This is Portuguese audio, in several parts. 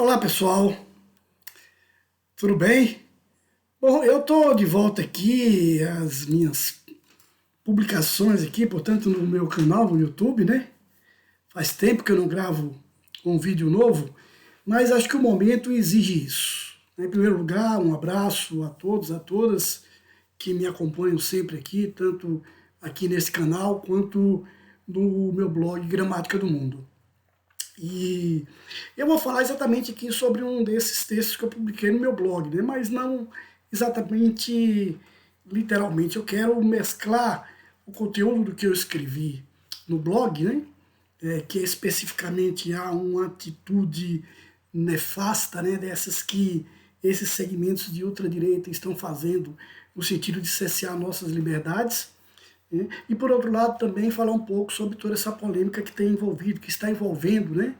Olá pessoal, tudo bem? Bom, eu estou de volta aqui às minhas publicações aqui, portanto no meu canal no YouTube, né? Faz tempo que eu não gravo um vídeo novo, mas acho que o momento exige isso. Em primeiro lugar, um abraço a todos, a todas que me acompanham sempre aqui, tanto aqui nesse canal quanto no meu blog Gramática do Mundo. E eu vou falar exatamente aqui sobre um desses textos que eu publiquei no meu blog, né? Mas não exatamente literalmente. Eu quero mesclar o conteúdo do que eu escrevi no blog, né? Que é especificamente há uma atitude nefasta, né? Dessas que esses segmentos de ultradireita estão fazendo no sentido de cercear nossas liberdades. E por outro lado também falar um pouco sobre toda essa polêmica que tem envolvido, que está envolvendo, né,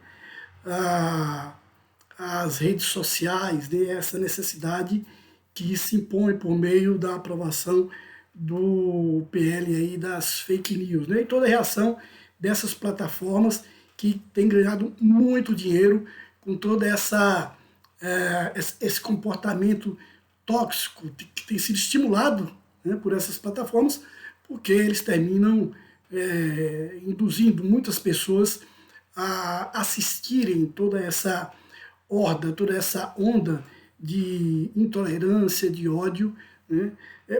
as redes sociais, né, essa necessidade que se impõe por meio da aprovação do PL aí das fake news, né, e toda a reação dessas plataformas que têm ganhado muito dinheiro com toda esse comportamento tóxico que tem sido estimulado, né, por essas plataformas, porque eles terminam induzindo muitas pessoas a assistirem toda essa horda, toda essa onda de intolerância, de ódio, né?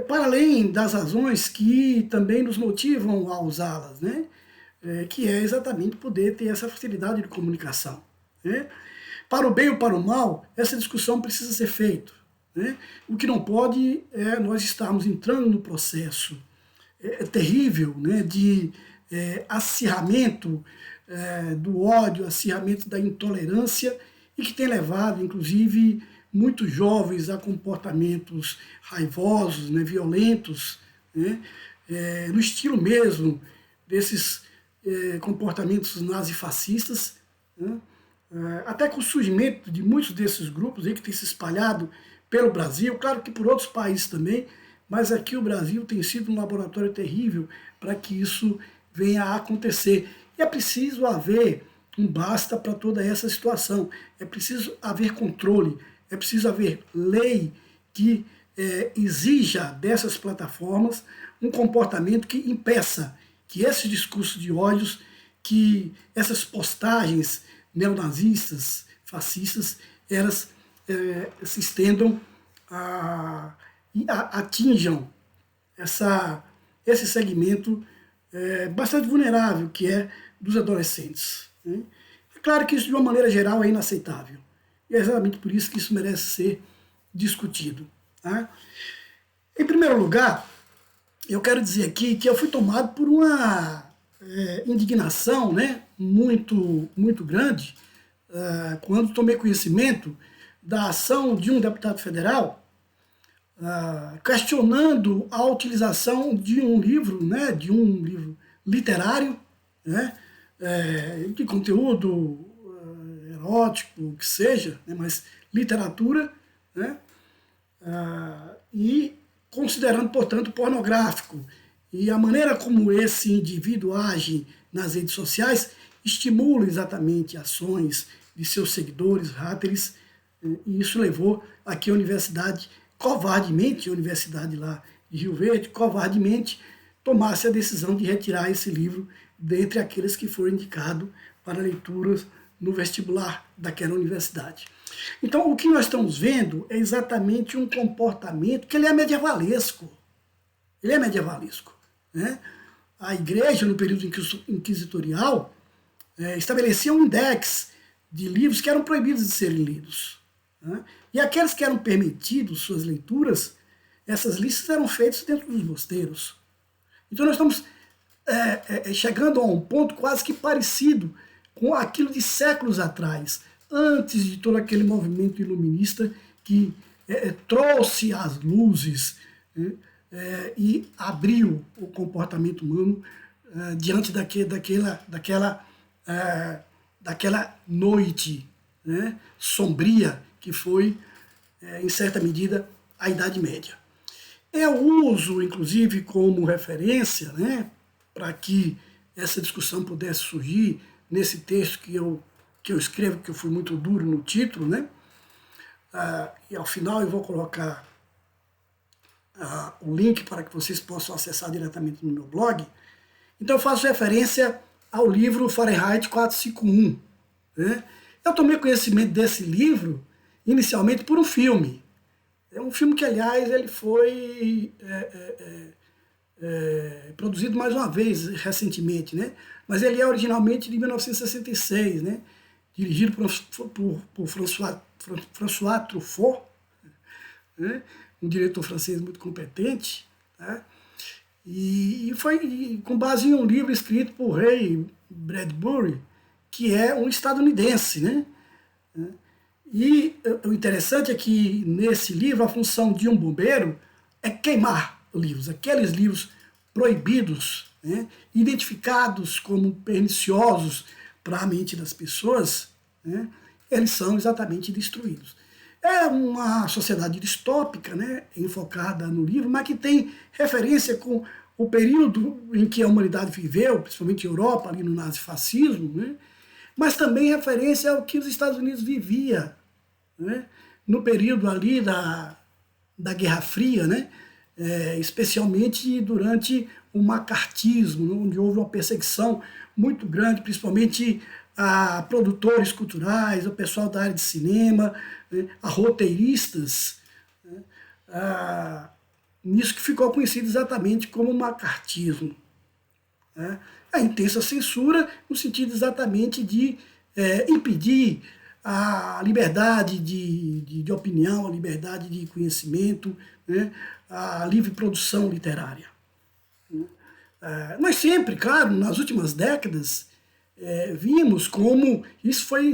Para além das razões que também nos motivam a usá-las, né? Que é exatamente poder ter essa facilidade de comunicação, né? Para o bem ou para o mal, essa discussão precisa ser feita, né? O que não pode é nós estarmos entrando no processo terrível, né, de acirramento do ódio, acirramento da intolerância, e que tem levado, inclusive, muitos jovens a comportamentos raivosos, né, violentos, né, no estilo mesmo desses comportamentos nazifascistas, né, até com o surgimento de muitos desses grupos aí que têm se espalhado pelo Brasil, claro que por outros países também, mas aqui o Brasil tem sido um laboratório terrível para que isso venha a acontecer. E é preciso haver um basta para toda essa situação. É preciso haver controle, é preciso haver lei que exija dessas plataformas um comportamento que impeça que esse discurso de ódios, que essas postagens neonazistas, fascistas, elas se estendam e atinjam esse segmento bastante vulnerável, que é dos adolescentes, né? É claro que isso, de uma maneira geral, é inaceitável. E é exatamente por isso que isso merece ser discutido, tá? Em primeiro lugar, eu quero dizer aqui que eu fui tomado por uma indignação, né, muito grande quando tomei conhecimento da ação de um deputado federal questionando a utilização de um livro, né, de um livro literário, né, de conteúdo erótico, que seja, né, mas literatura, né, e considerando, portanto, pornográfico. E a maneira como esse indivíduo age nas redes sociais estimula exatamente ações de seus seguidores, hackers, e isso levou a que a universidade, covardemente, a universidade lá de Rio Verde, covardemente, tomasse a decisão de retirar esse livro dentre aqueles que foram indicados para leituras no vestibular daquela universidade. Então, o que nós estamos vendo é exatamente um comportamento que ele é medievalesco. Ele é medievalesco, né? A igreja, no período inquisitorial, estabelecia um index de livros que eram proibidos de serem lidos, né? E aqueles que eram permitidos suas leituras, essas listas eram feitas dentro dos mosteiros. Então nós estamos chegando a um ponto quase que parecido com aquilo de séculos atrás, antes de todo aquele movimento iluminista que trouxe as luzes, né, e abriu o comportamento humano diante daquela noite, né, sombria que foi, em certa medida, a Idade Média. Eu uso, inclusive, como referência, né, para que essa discussão pudesse surgir nesse texto que que eu escrevo, que eu fui muito duro no título, né? E ao final eu vou colocar o link para que vocês possam acessar diretamente no meu blog. Então eu faço referência ao livro Fahrenheit 451. Né? Eu tomei conhecimento desse livro inicialmente por um filme. É um filme que, aliás, ele foi produzido mais uma vez recentemente, né? Mas ele é originalmente de 1966, né? Dirigido por François Truffaut, né? Um diretor francês muito competente, né? E foi com base em um livro escrito por Ray Bradbury, que é um estadunidense, né? E o interessante é que nesse livro a função de um bombeiro é queimar livros, aqueles livros proibidos, né? Identificados como perniciosos para a mente das pessoas, né? Eles são exatamente destruídos. É uma sociedade distópica, né, enfocada no livro, mas que tem referência com o período em que a humanidade viveu, principalmente a Europa, ali no nazifascismo, né, mas também referência ao que os Estados Unidos vivia, né, no período ali da Guerra Fria, né, especialmente durante o macartismo, onde houve uma perseguição muito grande, principalmente a produtores culturais, o pessoal da área de cinema, a roteiristas, nisso que ficou conhecido exatamente como macartismo. A intensa censura no sentido exatamente de impedir a liberdade de opinião, a liberdade de conhecimento, né, a livre produção literária. Nós sempre, claro, nas últimas décadas, vimos como isso foi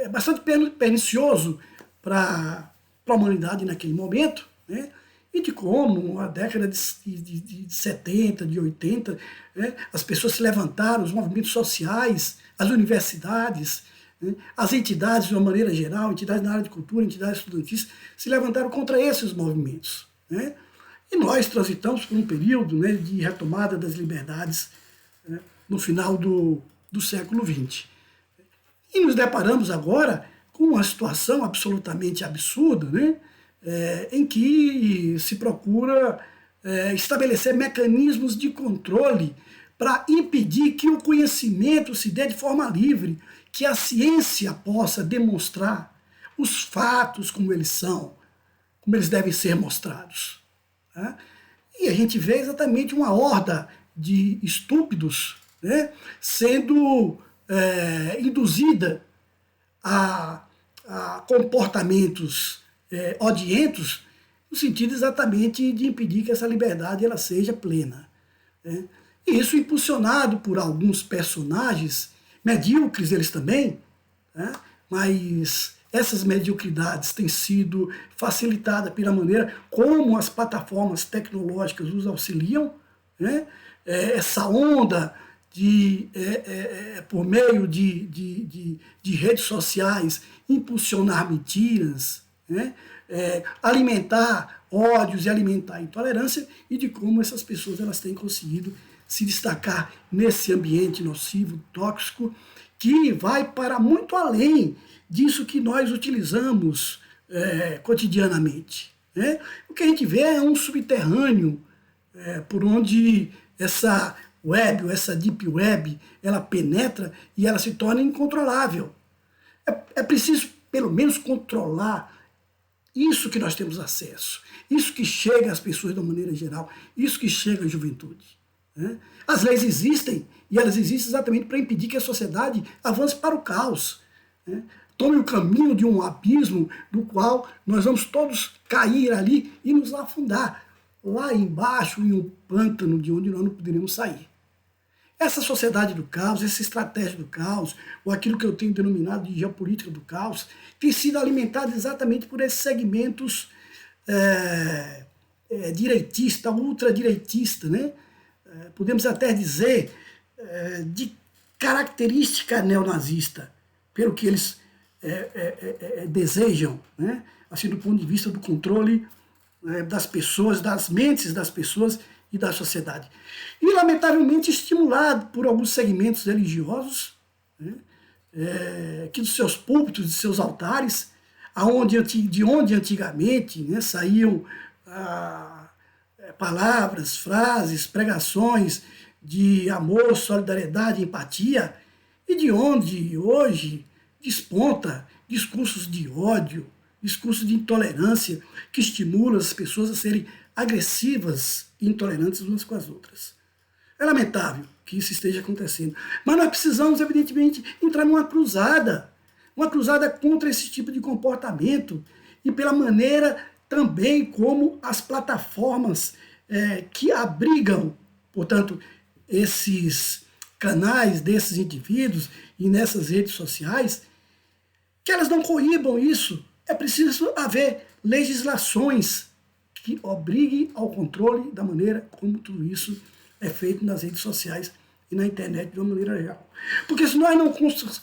bastante pernicioso para a humanidade naquele momento, né? E de como, a década de 70, de 80, né, as pessoas se levantaram, os movimentos sociais, as universidades, né, as entidades de uma maneira geral, entidades na área de cultura, entidades estudantis, se levantaram contra esses movimentos. Né? E nós transitamos por um período, né, de retomada das liberdades, né, no final do século XX. E nos deparamos agora com uma situação absolutamente absurda, né, em que se procura estabelecer mecanismos de controle para impedir que o conhecimento se dê de forma livre, que a ciência possa demonstrar os fatos como eles são, como eles devem ser mostrados. Tá? E a gente vê exatamente uma horda de estúpidos, né, sendo induzida a comportamentos odientos, no sentido exatamente de impedir que essa liberdade ela seja plena. Né? E isso impulsionado por alguns personagens, medíocres eles também, né? Mas essas mediocridades têm sido facilitadas pela maneira como as plataformas tecnológicas os auxiliam, né? Essa onda por meio de redes sociais, impulsionar mentiras, né? Alimentar ódios e alimentar intolerância, e de como essas pessoas elas têm conseguido se destacar nesse ambiente nocivo, tóxico, que vai para muito além disso que nós utilizamos cotidianamente. Né? O que a gente vê é um subterrâneo por onde essa web, ou essa deep web, ela penetra e ela se torna incontrolável. É preciso, pelo menos, controlar isso que nós temos acesso, isso que chega às pessoas de uma maneira geral, isso que chega à juventude. Né? As leis existem, e elas existem exatamente para impedir que a sociedade avance para o caos. Né? Tome o caminho de um abismo do qual nós vamos todos cair ali e nos afundar lá embaixo em um pântano de onde nós não poderemos sair. Essa sociedade do caos, essa estratégia do caos, ou aquilo que eu tenho denominado de geopolítica do caos, tem sido alimentada exatamente por esses segmentos direitista, ultradireitista, né? Podemos até dizer de característica neonazista, pelo que eles desejam, né? Assim, do ponto de vista do controle das pessoas, das mentes das pessoas e da sociedade. E, lamentavelmente, estimulado por alguns segmentos religiosos, né, que dos seus púlpitos, de seus altares, de onde antigamente, né, saíam palavras, frases, pregações de amor, solidariedade, empatia, e de onde hoje desponta discursos de ódio, discursos de intolerância, que estimulam as pessoas a serem agressivas e intolerantes umas com as outras. É lamentável que isso esteja acontecendo. Mas nós precisamos, evidentemente, entrar numa cruzada. Uma cruzada contra esse tipo de comportamento e pela maneira também como as plataformas que abrigam, portanto, esses canais desses indivíduos e nessas redes sociais, que elas não coíbam isso. É preciso haver legislações que obriguem ao controle da maneira como tudo isso é feito nas redes sociais e na internet de uma maneira geral. Porque se nós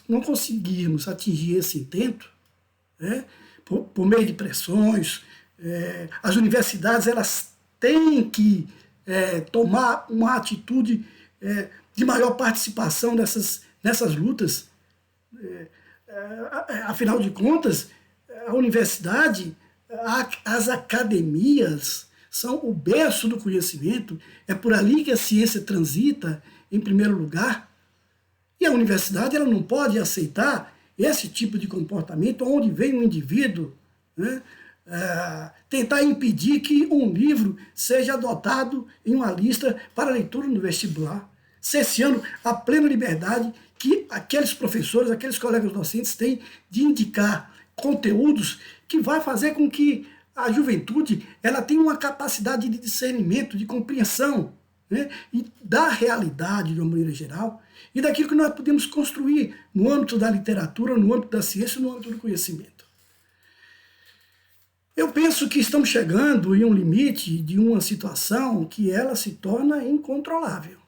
não conseguirmos atingir esse intento, né, por meio de pressões, as universidades elas têm que tomar uma atitude de maior participação nessas lutas. Afinal de contas, a universidade, as academias são o berço do conhecimento, é por ali que a ciência transita em primeiro lugar. E a universidade ela não pode aceitar esse tipo de comportamento onde vem um indivíduo, né, tentar impedir que um livro seja adotado em uma lista para leitura no vestibular, cerceando a plena liberdade que aqueles professores, aqueles colegas docentes têm de indicar conteúdos que vai fazer com que a juventude ela tenha uma capacidade de discernimento, de compreensão, né, e da realidade de uma maneira geral, e daquilo que nós podemos construir no âmbito da literatura, no âmbito da ciência, no âmbito do conhecimento. Eu penso que estamos chegando em um limite de uma situação que ela se torna incontrolável.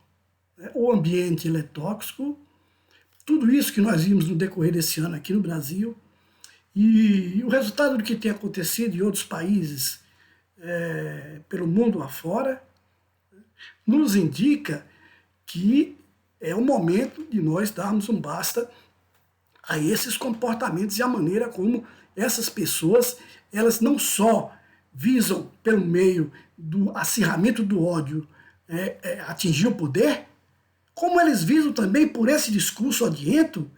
O ambiente ele é tóxico, tudo isso que nós vimos no decorrer desse ano aqui no Brasil, e o resultado do que tem acontecido em outros países pelo mundo afora, nos indica que é o momento de nós darmos um basta a esses comportamentos e a maneira como essas pessoas, elas não só visam, pelo meio do acirramento do ódio, atingir o poder, como eles visam também, por esse discurso odiento,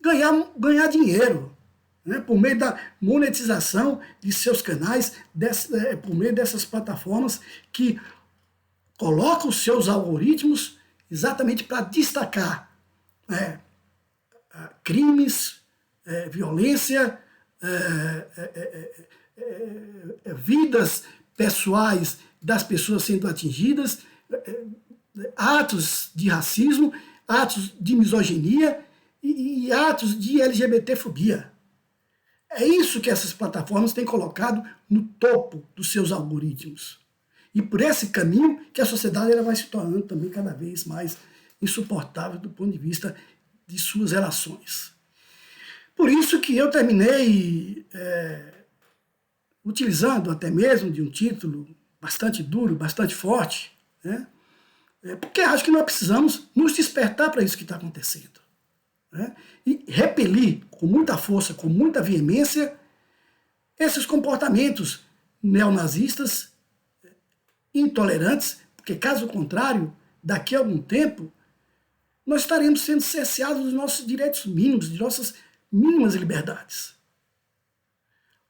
ganhar dinheiro, né, por meio da monetização de seus canais, por meio dessas plataformas que colocam os seus algoritmos exatamente para destacar crimes, violência, vidas pessoais das pessoas sendo atingidas, atos de racismo, atos de misoginia e atos de LGBTfobia. É isso que essas plataformas têm colocado no topo dos seus algoritmos. E por esse caminho que a sociedade ela vai se tornando também cada vez mais insuportável do ponto de vista de suas relações. Por isso que eu terminei utilizando até mesmo de um título bastante duro, bastante forte, né? Porque acho que nós precisamos nos despertar para isso que está acontecendo, né? E repelir com muita força, com muita veemência, esses comportamentos neonazistas, intolerantes, porque caso contrário, daqui a algum tempo, nós estaremos sendo cerceados dos nossos direitos mínimos, de nossas mínimas liberdades.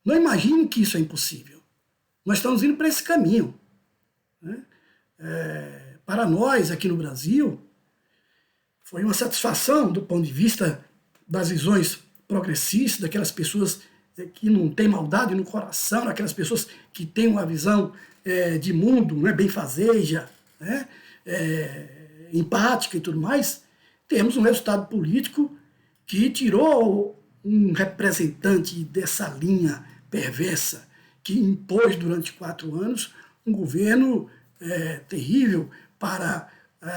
Não imagine que isso é impossível. Nós estamos indo para esse caminho, né? Para nós, aqui no Brasil, foi uma satisfação do ponto de vista das visões progressistas, daquelas pessoas que não têm maldade no coração, daquelas pessoas que têm uma visão de mundo, né, benfazeja, né, empática e tudo mais. Temos um resultado político que tirou um representante dessa linha perversa, que impôs durante 4 anos um governo terrível para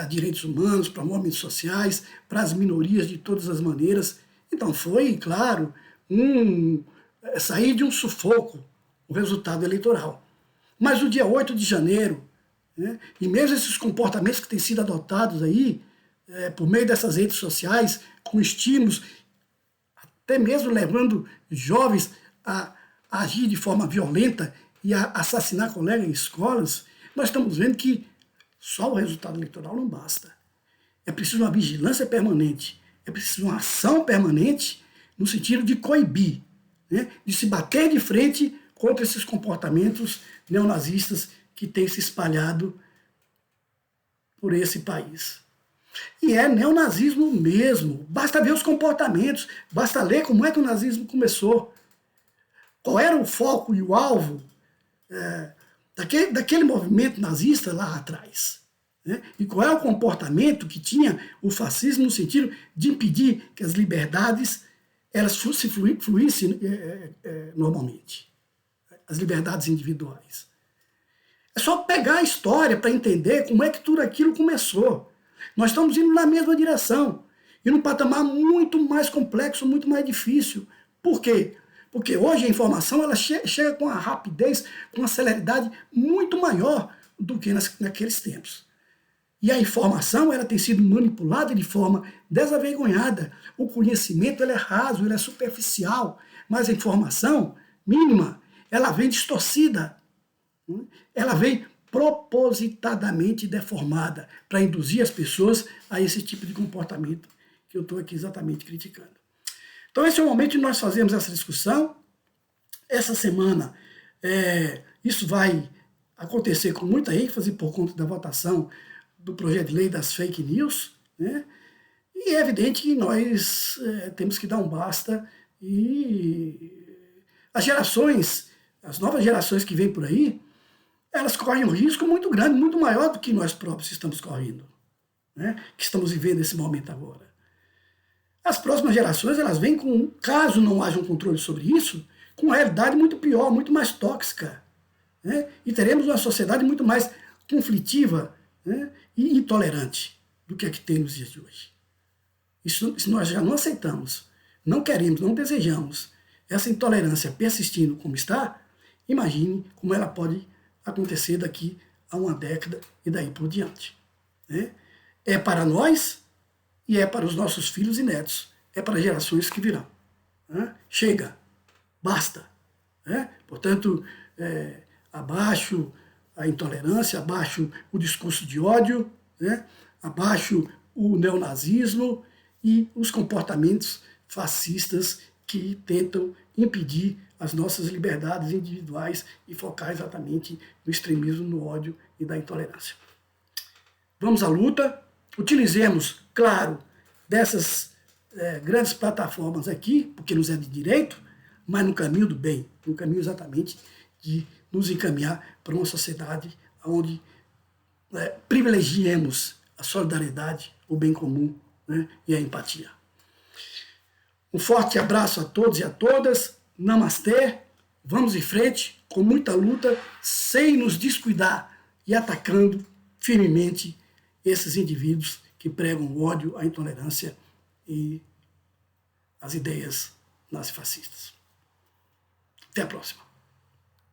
direitos humanos, para movimentos sociais, para as minorias de todas as maneiras. Então foi, claro, sair de um sufoco o resultado eleitoral. Mas no dia 8 de janeiro, né, e mesmo esses comportamentos que têm sido adotados aí, por meio dessas redes sociais, com estímulos até mesmo levando jovens a agir de forma violenta e a assassinar colegas em escolas, nós estamos vendo que só o resultado eleitoral não basta. É preciso uma vigilância permanente, é preciso uma ação permanente no sentido de coibir, né, de se bater de frente contra esses comportamentos neonazistas que têm se espalhado por esse país. E é neonazismo mesmo, basta ver os comportamentos, basta ler como é que o nazismo começou, qual era o foco e o alvo daquele movimento nazista lá atrás. Né? E qual é o comportamento que tinha o fascismo no sentido de impedir que as liberdades elas se fluíssem normalmente, as liberdades individuais. É só pegar a história para entender como é que tudo aquilo começou. Nós estamos indo na mesma direção e num patamar muito mais complexo, muito mais difícil. Por quê? Porque hoje a informação ela chega com uma rapidez, com uma celeridade muito maior do que naqueles tempos. E a informação ela tem sido manipulada de forma desavergonhada. O conhecimento ele é raso, ele é superficial, mas a informação mínima ela vem distorcida. Ela vem propositadamente deformada para induzir as pessoas a esse tipo de comportamento que eu estou aqui exatamente criticando. Então esse é o momento em que nós fazemos essa discussão. Essa semana isso vai acontecer com muita ênfase por conta da votação do projeto de lei das fake news, né? E é evidente que nós temos que dar um basta e as novas gerações que vêm por aí, elas correm um risco muito grande, muito maior do que nós próprios estamos correndo, né? Que estamos vivendo esse momento agora. As próximas gerações, elas vêm com, caso não haja um controle sobre isso, com uma realidade muito pior, muito mais tóxica, né? E teremos uma sociedade muito mais conflitiva, né, e intolerante do que a que tem nos dias de hoje. Isso nós já não aceitamos, não queremos, não desejamos. Essa intolerância persistindo como está, imagine como ela pode acontecer daqui a uma década e daí por diante. Né? É para nós e é para os nossos filhos e netos, é para as gerações que virão. Né? Chega, basta. Né? Portanto, abaixo a intolerância, abaixo o discurso de ódio, né? Abaixo o neonazismo e os comportamentos fascistas que tentam impedir as nossas liberdades individuais e focar exatamente no extremismo, no ódio e da intolerância. Vamos à luta, utilizemos, claro, dessas grandes plataformas aqui, porque nos é de direito, mas no caminho do bem, no caminho exatamente de nos encaminhar para uma sociedade onde privilegiemos a solidariedade, o bem comum, né, e a empatia. Um forte abraço a todos e a todas. Namastê. Vamos em frente, com muita luta, sem nos descuidar e atacando firmemente esses indivíduos que pregam o ódio, a intolerância e as ideias nazifascistas. Até a próxima.